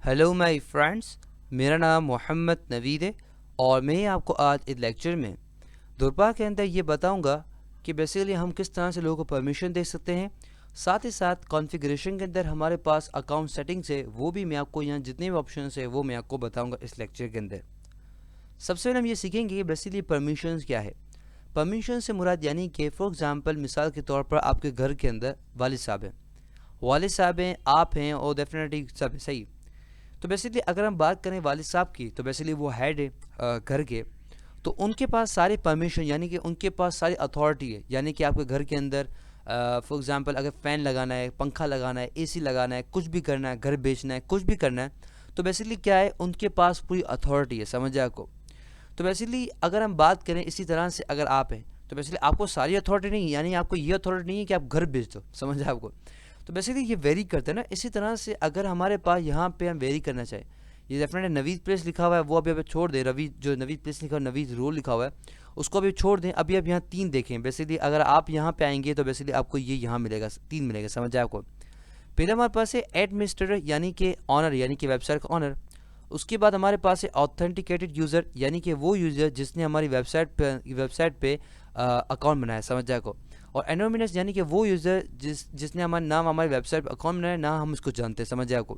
Hello my friends, मेरा नाम मोहम्मद नवीद है और मैं आपको आज इस लेक्चर में दुरपा के अंदर ये बताऊंगा कि बेसिकली हम किस तरह से लोगों को परमिशन दे सकते हैं। साथ ही साथ कॉन्फ़िगरेशन के अंदर हमारे पास अकाउंट सेटिंग्स है, वो भी मैं आपको यहाँ जितने भी ऑप्शन है वो मैं आपको बताऊँगा इस लेक्चर के अंदर। सबसे पहले हम ये सीखेंगे कि बेसिकली परमिशंस क्या है। परमिशन से मुराद यानी कि फॉर एग्ज़ाम्पल मिसाल के तौर पर आपके घर के अंदर वालिद साहब हैं, आप हैं और डेफिनेटली सब है, सही। तो बेसिकली अगर हम बात करें वालिद साहब की तो बेसिकली वो हेड है घर के। तो उनके पास सारी परमिशन यानी कि उनके पास सारी अथॉरिटी है, यानी कि आपके घर के अंदर फॉर एग्जांपल अगर फ़ैन लगाना है, पंखा लगाना है, एसी लगाना है, कुछ भी करना है, घर बेचना है, कुछ भी करना है, तो बेसिकली क्या है, उनके पास पूरी अथॉरिटी है, समझ आपको। तो बेसिकली अगर हम बात करें इसी तरह से अगर आप हैं तो बेसिकली आपको सारी अथॉरिटी नहीं है, यानी आपको ये अथॉरिटी नहीं है कि आप घर बेच दो, समझ आपको। तो बेसिकली ये वेरी करते हैं ना। इसी तरह से अगर हमारे पास यहाँ पे हम वेरी करना चाहें, ये डेफिनेटली नवीद प्लेस लिखा हुआ है वो अभी छोड़ दें, रवि जो नवीद प्लेस लिखा हुआ है, नवीद रोल लिखा हुआ है उसको अभी छोड़ दें। अभी अब यहाँ 3 देखें, बेसिकली अगर आप यहाँ पे आएंगे तो बेसिकली आपको ये यहाँ मिलेगा, 3 मिलेगा, समझ आए आपको। पहले हमारे पास है एडमिनिस्ट्रेटर यानी कि ऑनर, यानी कि वेबसाइट का ऑनर। उसके बाद हमारे पास है ऑथेंटिकेटेड यूज़र यानी कि वो यूज़र जिसने हमारी वेबसाइट पे अकाउंट बनाया, समझ जाए को। और एनोनिमस यानी कि वो यूज़र जिसने हमारा नाम हमारी वेबसाइट पर अकाउंट बनाया ना हम उसको जानते हैं, समझ जाए को।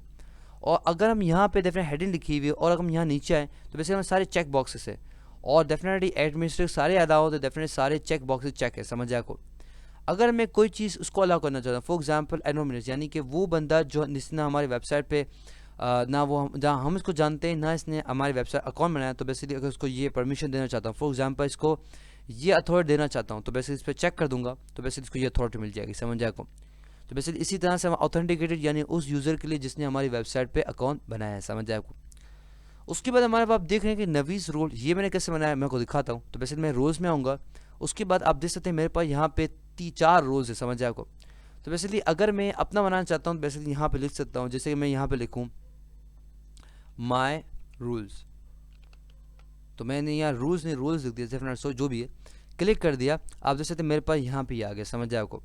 और अगर हम यहाँ पे डेफिनेट हेडिंग लिखी हुई है और अगर हम यहाँ नीचे आए तो वैसे हमें सारे चेक बॉक्सेस है और डेफिनेटली एडमिनिस्ट्रेटर सारे अलाउ तो डेफिनेटली सारे चेक बॉक्सेस चेक है, समझ जाए को। अगर मैं कोई चीज़ उसको अलाउ करना चाहता हूँ, फॉर एग्जांपल एनोनिमस यानी कि वो बंदा जो जिसने हमारी वेबसाइट पे ना वो जहाँ हम इसको जानते हैं ना इसने हमारी वेबसाइट अकाउंट बनाया, तो बेसिकली अगर उसको ये परमिशन देना चाहता हूँ, फॉर एग्जांपल इसको ये अथॉरिटी देना चाहता हूँ, तो बेसिकली इस पर चेक कर दूंगा तो बेसिकली इसको ये अथॉरिटी मिल जाएगी, समझ जाए को। तो बेसिकली इसी तरह से हम ऑथेंटिकेटेड यानी उस यूज़र के लिए जिसने हमारी वेबसाइट पे अकाउंट बनाया है, समझ जाए को। उसके बाद हमारे पास आप देख रहे हैं कि नवीस रोल, ये मैंने कैसे बनाया मैं को दिखाता हूँ। तो बेसिकली मैं रोज़ में आऊँगा, उसके बाद आप देख सकते हैं मेरे पास यहाँ पे 4 रोज़ है, समझ जाए को। तो बेसिकली अगर मैं अपना बनाना चाहता हूँ तो बेसिकली यहाँ पे लिख सकता हूँ, जैसे कि मैं यहाँ पे लिखूँ माई रूल्स, तो मैंने यहाँ रूल्स नहीं रूल्स लिख दिया, डेफिनेट सो जो भी है, क्लिक कर दिया। आप देख सकते हैं मेरे पास यहाँ पे ही आ गया, समझ जाए आपको।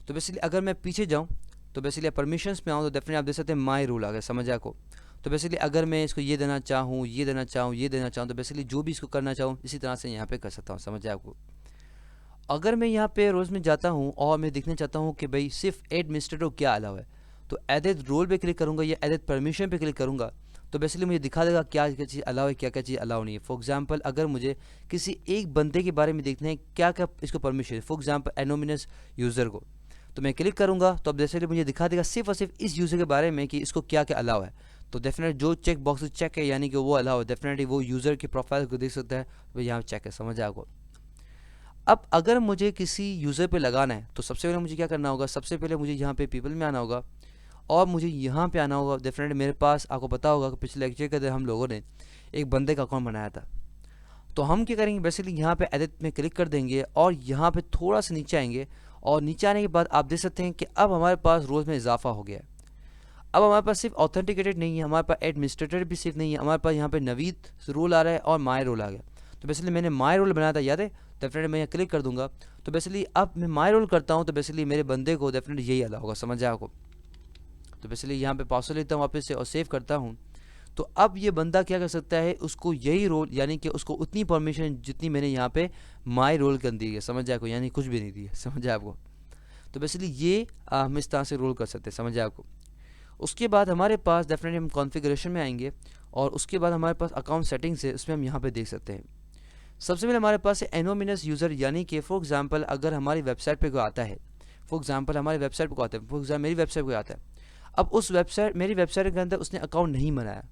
तो बेसिकली अगर मैं पीछे जाऊँ तो बेसिकली परमिशंस में आऊँ तो डेफिनेटली आप देख सकते हैं माई रूल आ गया, समझ जाए आपको। तो बेसिकली अगर मैं इसको ये देना चाहूँ, ये देना चाहूँ, ये देना चाहूँ, तो बेसिकली जो भी इसको करना चाहूँ इसी तरह से यहाँ पे कर सकता हूँ, समझ जाए आपको। अगर मैं यहाँ पे रोज़ में जाता हूँ और मैं देखना चाहता हूँ कि भाई सिर्फ एडमिनिस्ट्रेटर क्या अलाउ है, तो एडिट रोल पे क्लिक करूँगा या एडिट परमिशन पे क्लिक करूँगा तो बेसिकली मुझे दिखा देगा क्या क्या चीज़ अलाउ है, क्या क्या चीज़ अलाउ नहीं है। फॉर एग्जांपल अगर मुझे किसी एक बंदे के बारे में देखना है क्या क्या इसको परमिशन है, फॉर एग्जांपल एनोमिनस यूज़र को, तो मैं क्लिक करूँगा तो अब जैसे मुझे दिखा देगा सिर्फ और सिर्फ इस यूज़र के बारे में कि इसको क्या क्या अलाउ है। तो डेफिनेट जो चेक बॉक्स चेक है यानी कि वो अलाउ है, डेफिनेटली वो यूज़र की प्रोफाइल को देख सकता है, वो यहाँ चेक है, समझ आपको। अब अगर मुझे किसी यूज़र पे लगाना है तो सबसे पहले मुझे क्या करना होगा, सबसे पहले मुझे यहाँ पे पीपल में आना होगा और मुझे यहाँ पे आना होगा। डेफिनेटली मेरे पास आपको पता होगा कि पिछले लेक्चर के अंदर हम लोगों ने एक बंदे का अकाउंट बनाया था। तो हम क्या करेंगे, बेसिकली यहाँ पे एडिट में क्लिक कर देंगे और यहाँ पे थोड़ा सा नीचे आएंगे और नीचे आने के बाद आप देख सकते हैं कि अब हमारे पास रोज़ में इजाफा हो गया है। अब हमारे पास सिर्फ ऑथेंटिकेटेड नहीं है, हमारे पास एडमिनिस्ट्रेटर भी सिर्फ नहीं है, हमारे पास यहाँ पे नवीद रोल आ रहा है और माई रोल आ गया। तो बेसिकली मैंने माई रोल बनाया था, याद है, डेफिनेटली मैं यहाँ क्लिक कर दूंगा तो बेसिकली अब मैं माई रोल करता हूँ तो बेसिकली मेरे बंदे को डेफिनेटली यही अलाउ होगा, समझ आया आपको। तो बेसिकली यहाँ पे पासवर्ड लेता हूँ वापस से और सेव करता हूँ। तो अब ये बंदा क्या कर सकता है, उसको यही रोल यानी कि उसको उतनी परमिशन जितनी मैंने यहाँ पे माई रोल कर दी है, समझ आया आपको, यानी कुछ भी नहीं दी है, समझ आया आपको। तो बेसिकली ये हम इस तरह से रोल कर सकते हैं, समझ आया आपको। उसके बाद हमारे पास डेफिनेटली हम कॉन्फ़िगरेशन में आएंगे और उसके बाद हमारे पास अकाउंट सेटिंग्स है, उसमें हम यहाँ पे देख सकते हैं। सबसे पहले हमारे पास है एनोमिनस यूज़र यानी कि फॉर एग्जांपल अगर हमारी वेबसाइट पे कोई आता है, फॉर एग्जांपल हमारी वेबसाइट पे कोई आता है, फॉर एग्जांपल मेरी वेबसाइट पे कोई आता है, अब उस वेबसाइट मेरी वेबसाइट के अंदर उसने अकाउंट नहीं बनाया,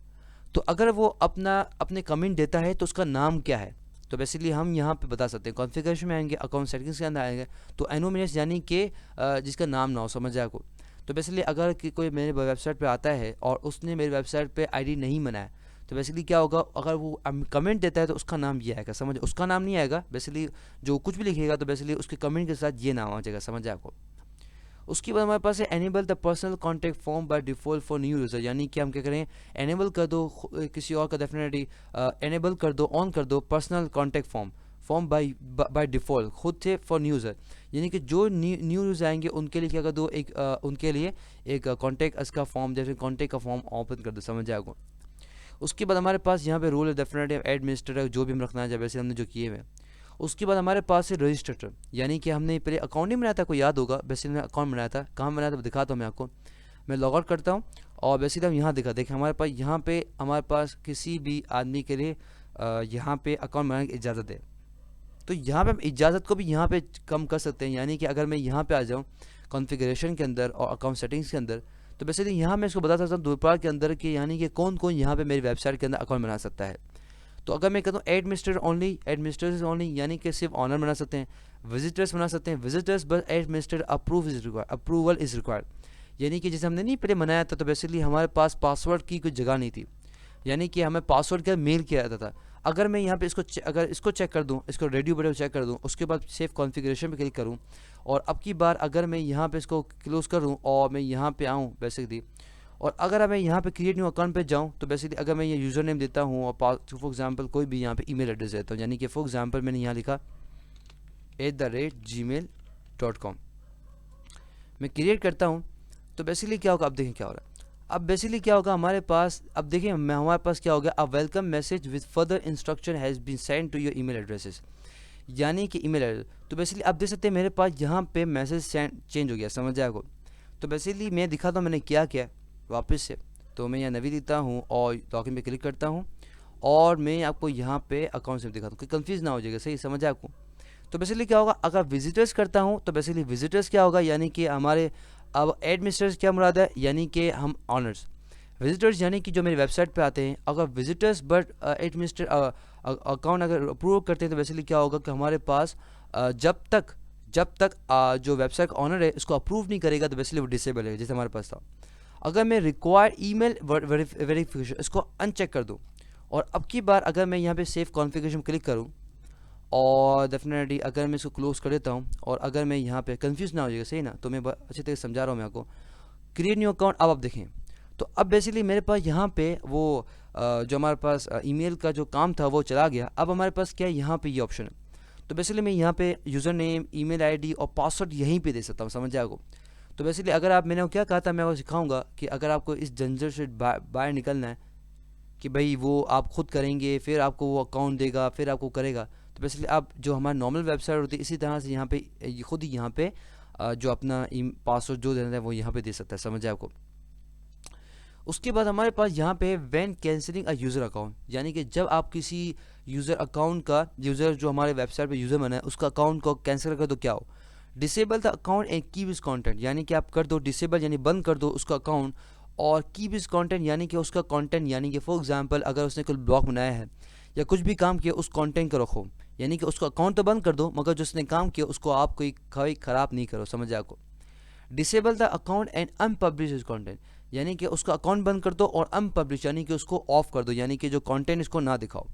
तो अगर वो अपने कमेंट देता है तो उसका नाम क्या है, तो बेसिकली हम यहाँ पे बता सकते हैं। कॉन्फ़िगरेशन में आएंगे, अकाउंट सेटिंग्स के अंदर आएंगे तो एनोमिनस यानी कि जिसका नाम ना हो, समझ जाए को। तो बेसिकली अगर कोई मेरे वेबसाइट पे आता है और उसने मेरी वेबसाइट पे आईडी नहीं बनाया तो बेसिकली क्या होगा, अगर वो कमेंट देता है तो उसका नाम ये आएगा, समझ, उसका नाम नहीं आएगा, बेसिकली जो कुछ भी लिखेगा तो बेसिकली उसके कमेंट के साथ ये नाम आ जाएगा, समझ जाए आपको। उसके बाद हमारे पास है enable the personal contact form by default for new user, यानी कि हम क्या करें, एनेबल कर दो किसी और का, डेफिनेटली एनेबल कर दो, ऑन कर दो personal contact form form by default खुद से फॉर न्यूज़र, यानी कि जो न्यू यूज़ आएंगे उनके लिए क्या कर दो, एक उनके लिए एक कॉन्टैक्ट इसका फॉर्म, जैसे कॉन्टैक्ट का फॉर्म ओपन कर दो, समझ जाएगा। उसके बाद हमारे पास यहाँ पे रूल है डेफिनेटली एडमिनिस्ट्रेटर जो भी हम रखना है, वैसे हमने जो किए हुए। उसके बाद हमारे पास है रजिस्ट्रेटर, यानी कि हमने पहले अकाउंट नहीं बनाया था, कोई याद होगा, बेसिकली मैंने अकाउंट बनाया था, कहाँ बनाया था दिखाता हूँ मैं आपको। मैं लॉग आउट करता हूँ और बेसिकली हम यहाँ देखें हमारे पास यहाँ पे हमारे पास किसी भी आदमी के लिए यहाँ पे अकाउंट बनाने की इजाज़त है। तो यहाँ पे हम इजाज़त को भी यहाँ पे कम कर सकते हैं, यानी कि अगर मैं यहाँ पे आ जाऊँ कॉन्फ़िगरेशन के अंदर और अकाउंट सेटिंग्स के अंदर, तो बेसिकली यहाँ मैं इसको बता सकता हूँ दोपहर के अंदर कि यानी कि कौन कौन यहाँ पे मेरी वेबसाइट के अंदर अकाउंट बना सकता है। तो अगर मैं कहता हूँ एडमिनिस्ट्रेटर्स ओनली, यानी कि सिर्फ ऑनर बना सकते हैं, विजिटर्स बना सकते हैं, विजिटर्स बस एडमिनिस्ट्रेटर अप्रूवल इज़ रिक्वायर्ड, यानी कि जैसे हमने नहीं पहले बनाया था, तो बेसिकली हमारे पास पासवर्ड की कोई जगह नहीं थी, यानी कि हमें पासवर्ड का मेल किया जाता था। अगर मैं यहाँ पे अगर इसको चेक कर दूँ, इसको रेडियो बटन चेक कर दूँ, उसके बाद सेव कॉन्फ़िगरेशन पे क्लिक करूँ, और अब की बार अगर मैं यहाँ पे इसको क्लोज़ करूँ और मैं यहाँ पे आऊँ बेसिकली, और अगर मैं यहाँ पे क्रिएट न्यू अकाउंट पे जाऊँ, तो बेसिकली अगर मैं ये यूज़र नेम देता हूँ और फॉर एग्जांपल कोई भी यहाँ पे ईमेल एड्रेस देता हूँ, यानी कि फॉर एग्जांपल मैंने यहाँ लिखा @gmail.com, मैं क्रिएट करता हूँ, तो बेसिकली क्या होगा, अब देखें क्या हो रहा है। अब बेसिकली क्या होगा हमारे पास, अब देखिए हमारे पास क्या हो गया, a welcome message with further instruction has been send to your email addresses, यानी कि ईमेल एड्रेस। तो बेसिकली आप देख सकते हैं मेरे पास यहाँ पे मैसेज चेंज हो गया, समझ जाएगा। तो बेसिकली मैं दिखाता हूँ मैंने क्या किया वापस से। तो मैं यहाँ नवी देता हूँ और लॉगिन पे क्लिक करता हूँ, और मैं आपको यहाँ पे अकाउंट से दिखाता हूँ कि कंफ्यूज ना हो जाएगा, सही समझ आपको। तो बेसिकली क्या होगा, अगर विजिटर्स करता हूँ तो बेसिकली विजिटर्स क्या होगा, यानी कि हमारे अब एडमिनिस्ट्रेटर्स क्या मुराद है, यानी कि हम ऑनर्स। विजिटर्स यानी कि जो मेरी वेबसाइट पे आते हैं, अगर विजिटर्स बट एडमिनिस्ट्रेटर अकाउंट अगर अप्रूव करते हैं, तो बेसिकली क्या होगा कि हमारे पास जब तक जो वेबसाइट का ऑनर है इसको अप्रूव नहीं करेगा, तो बेसिकली वो डिसेबल है, जैसे हमारे पास था। अगर मैं रिक्वायर्ड ईमेल वेरिफिकेशन इसको अनचेक कर दूँ, और अब की बार अगर मैं यहाँ पे सेव कॉन्फ़िगरेशन क्लिक करूँ, और डेफिनेटली अगर मैं इसको क्लोज कर देता हूँ, और अगर मैं यहाँ पे कंफ्यूज ना हो जाएगा, सही ना, तो मैं अच्छी तरह समझा रहा हूँ मैं आपको। क्रिएट न्यू अकाउंट, अब आप देखें, तो अब बेसिकली मेरे पास यहाँ पे वो जो हमारे पास ईमेल का जो काम था वो चला गया। अब हमारे पास क्या है, यहाँ पे ये ऑप्शन है। तो बेसिकली मैं यहाँ पे यूज़र नेम, ईमेल आईडी और पासवर्ड यहीं पे दे सकता हूँ, समझ जाएगा। तो बेसिकली अगर आप, मैंने क्या कहा था, मैं आपको सिखाऊंगा कि अगर आपको इस झंझट से बाहर निकलना है कि भाई वो आप खुद करेंगे, फिर आपको वो अकाउंट देगा, फिर आपको करेगा, तो बेसिकली आप जो हमारी नॉर्मल वेबसाइट होती है इसी तरह से यहाँ पे खुद ही यहाँ पे जो अपना पासवर्ड जो देना है वो यहाँ पे दे सकता है, समझ आपको। उसके बाद हमारे पास यहाँ पे when cancelling a user account, यानी कि जब आप किसी यूज़र अकाउंट का, यूज़र जो हमारे वेबसाइट पे यूज़र बना है उसका अकाउंट को कैंसिल कर दो, क्या हो, disable the account and keep his content, यानी कि आप कर दो डिसेबल, यानी बंद कर दो उसका अकाउंट, और कीप हिज कंटेंट यानी कि उसका कंटेंट, यानी कि फॉर एग्जांपल अगर उसने कोई ब्लॉग बनाया है या कुछ भी काम किया, उस कंटेंट को रखो, यानी कि उसका अकाउंट तो बंद कर दो, मगर जो उसने काम किया उसको आप कोई ख़राब नहीं करो, समझ आपको। Disable the account and unpublish his content, यानी कि उसका अकाउंट बंद कर दो, और अनपब्लिश यानी कि उसको ऑफ कर दो, यानी कि जो कंटेंट इसको ना दिखाओ।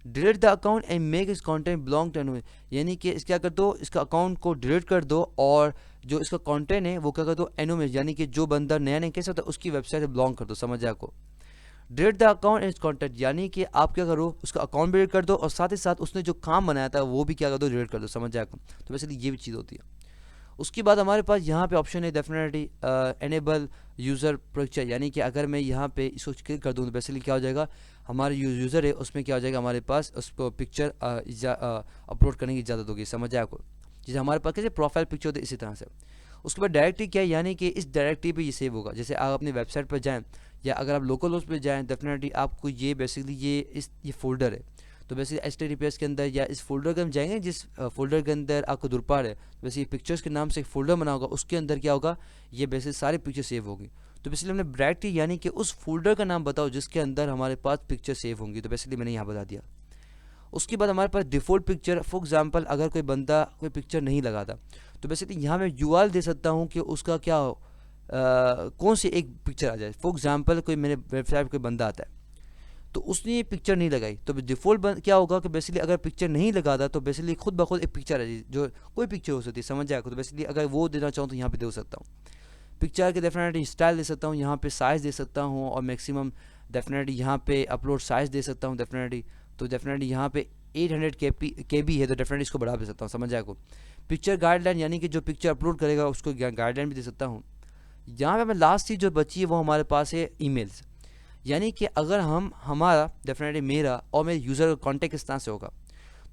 Delete the account and make इस कंटेंट बिलोंग टू एनोनिमस, यानी कि इस क्या कर दो, इसका अकाउंट को डिलीट कर दो, और जो इसका कंटेंट है वो क्या कर दो एनोनिमस, यानी कि जो बंदा नया नहीं कह सकता उसकी वेबसाइट से बिलोंग कर दो, समझ आपको। Delete the account and content, यानी कि आप क्या करो उसका अकाउंट भी डिलीट कर दो, और साथ ही साथ उसने जो काम बनाया था वो भी क्या कर दो, डिलीट कर दो, समझ आपको। तो वैसे ये भी चीज़ होती है। उसके बाद हमारे पास यहाँ पे ऑप्शन है डेफिनेटली एनेबल यूज़र पिक्चर, यानी कि अगर मैं यहाँ पे इसको क्लिक कर दूँ तो बेसिकली क्या हो जाएगा, हमारे यूज़र है उसमें क्या हो जाएगा, हमारे पास उसको पिक्चर अपलोड करने की इजाज़त होगी, समझ आए आपको। जैसे हमारे पास कैसे प्रोफाइल पिक्चर होती है इसी तरह से। उसके बाद डायरेक्टरी क्या है, यानी कि इस डायरेक्टरी पे ये सेव होगा। जैसे आप अपनी वेबसाइट पर जाएँ या अगर आप लोकल उस पर जाएँ, डेफिनेटली आपको ये बेसिकली ये फोल्डर है। तो बेसिकली HTTPS के अंदर या इस फोल्डर के हम जाएंगे जिस फोल्डर के अंदर आपको दुरपार है, वैसे ये पिक्चर्स के नाम से एक फोल्डर बना होगा, उसके अंदर क्या होगा, ये बेसिकली सारी पिक्चर सेव होगी। तो बेसिकली हमने डायरेक्टरी यानी कि उस फोल्डर का नाम बताओ जिसके अंदर हमारे पास पिक्चर सेव होंगी, तो बेसिकली मैंने यहाँ बता दिया। उसके बाद हमारे पास डिफ़ॉल्ट पिक्चर, फॉर एग्जांपल अगर कोई बंदा कोई पिक्चर नहीं लगाता, तो बेसिकली यहाँ मैं URL दे सकता हूँ कि उसका क्या हो, कौन सी एक पिक्चर आ जाए। फॉर एग्जांपल कोई मेरे वेबसाइट पर कोई बंदा आता है तो उसने ये पिक्चर नहीं लगाई, तो डिफ़ॉल्ट क्या होगा कि बेसिकली अगर पिक्चर नहीं लगाता तो बेसिकली खुद ब खुद एक पिक्चर है जो कोई पिक्चर हो सकती है, समझ जाएगा। तो बेसिकली अगर वो देना चाहूँ तो यहाँ पे दे सकता हूँ। पिक्चर के डेफिनेटली स्टाइल दे सकता हूँ, यहाँ पे साइज़ दे सकता हूँ, और मैक्सिमम डेफिनेटली यहाँ पे अपलोड साइज़ दे सकता हूँ डेफिनेटली। तो डेफिनेटली यहाँ पे 800 KB है तो डेफिनेटली इसको बढ़ा भी सकता हूँ, समझ आए आपको। पिक्चर गाइडलाइन यानी कि जो पिक्चर अपलोड करेगा उसको गाइडलाइन भी दे सकता हूँ। यहाँ पे हमें लास्ट चीज़ जो बची है वो हमारे पास है ईमेल्स, यानी कि अगर हमारा डेफिनेटली मेरा और मेरे यूज़र का कॉन्टेक्ट इस तरह से होगा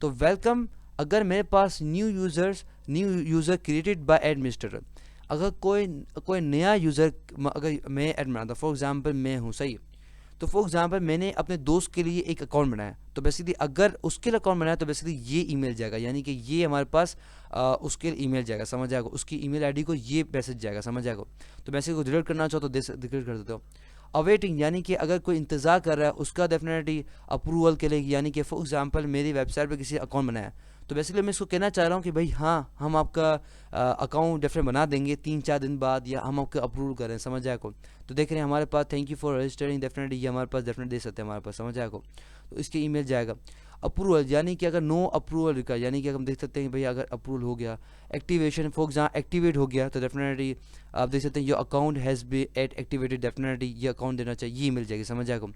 तो वेलकम, अगर मेरे पास new user created by administrator, अगर कोई नया यूज़र, अगर मैं ऐड बनाता, फॉर एग्जांपल मैं हूँ, सही, तो फॉर एग्जांपल मैंने अपने दोस्त के लिए एक अकाउंट बनाया, तो बेसिकली अगर उसके लिए अकाउंट बनाया तो बेसिकली ये ईमेल जाएगा, यानी कि ये हमारे पास उसके लिए ईमेल जाएगा, समझ आएगा, उसकी ईमेल आईडी को ये मैसेज जाएगा, समझ आएगा। तो मैसेज को डिलीट करना चाहो तो डिलीट कर देते हो। अवेटिंग यानी कि अगर कोई इंतज़ार कर रहा है उसका डेफिनेटली अप्रूवल के लिए, यानी कि फॉर एग्जांपल मेरी वेबसाइट पे किसी अकाउंट बनाया तो बेसिकली मैं इसको कहना चाह रहा हूँ कि भाई हाँ, हम आपका अकाउंट डेफिनेट बना देंगे 3-4 दिन बाद, या हम आपको अप्रूव करें, समझ आए को। तो देख रहे हैं हमारे पास thank you for registering, definitely ये हमारे पास डेफिनेट दे सकते हैं हमारे पास, समझ आए को। तो इसके ईमेल जाएगा। अप्रूवल यानी कि अगर नो अप्रूवल का, यानी कि हम देख सकते हैं भाई अगर अप्रूवल हो गया। एक्टिवेशन, फॉर एग्जाम्पल एक्टिवेट हो गया तो डेफिनेटली आप देख सकते हैं your account has be activated, definitely ये अकाउंट देना चाहिए, ये मिल जाएगी, समझ आएगा।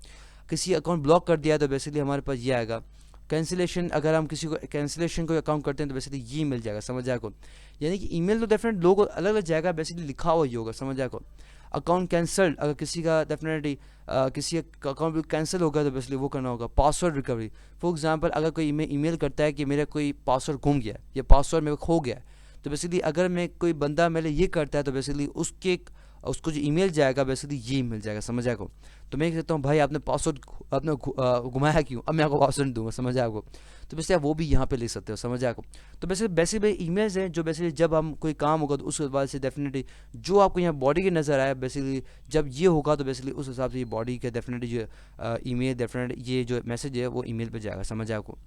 किसी अकाउंट ब्लॉक कर दिया तो बेसिकली हमारे पास ये आएगा। कैंसिलेशन, अगर हम किसी को कैंसिलेशन को अकाउंट करते हैं तो बेसिकली ये मिल जाएगा, समझ आए को। यानी कि ईमेल तो डेफिनेट लोगों को अलग अलग जाएगा, बेसिकली लिखा हुआ ही होगा, समझ आए को। अकाउंट कैंसल्ड, अगर किसी का डेफिनेटली किसी अकाउंट कैंसिल होगा तो बेसिकली वो करना होगा। पासवर्ड रिकवरी, फॉर एग्जांपल अगर कोई ईमेल करता है कि मेरा कोई पासवर्ड गुम गया या पासवर्ड मेरे खो गया, तो बेसिकली अगर मैं कोई बंदा मेरे ये करता है तो बेसिकली उसको जो ईमेल जाएगा बेसिकली ये मिल जाएगा, समझ आए को। तो मैं कहता हूँ भाई आपने पासवर्ड आपने घुमाया क्यों, अब मैं आपको पासवर्ड दूंगा, समझ आए आपको। तो बेसिकली आप वो भी यहाँ पे ले सकते हो, समझ आए आपको। तो बेसिकली ईमेल्स हैं जो बेसिकली जब हम कोई काम होगा तो उस बाद से डेफिनेटली जो आपको यहाँ बॉडी के नज़र आया, बेसिकली जब ये होगा तो बेसिकली उस हिसाब से ये बॉडी के डेफिनेटली जो ईमेल डेफिनेटली ये जो मैसेज है वो ईमेल पे जाएगा, समझ आए आपको।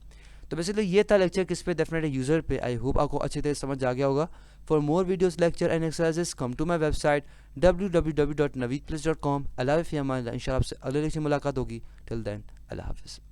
तो बेसिकली ये था लेक्चर किस पे, डेफिनेटली यूज़र पे। आई होप आपको अच्छी तरह समझ आ गया होगा। For more videos, lecture and exercises come to my website www.naveedplace.com। अल्लाह हाफ़िज़, इंशाल्लाह आपसे अगले लेक्चर मुलाकात होगी। टिल देन अल्लाह हाफ़िज़।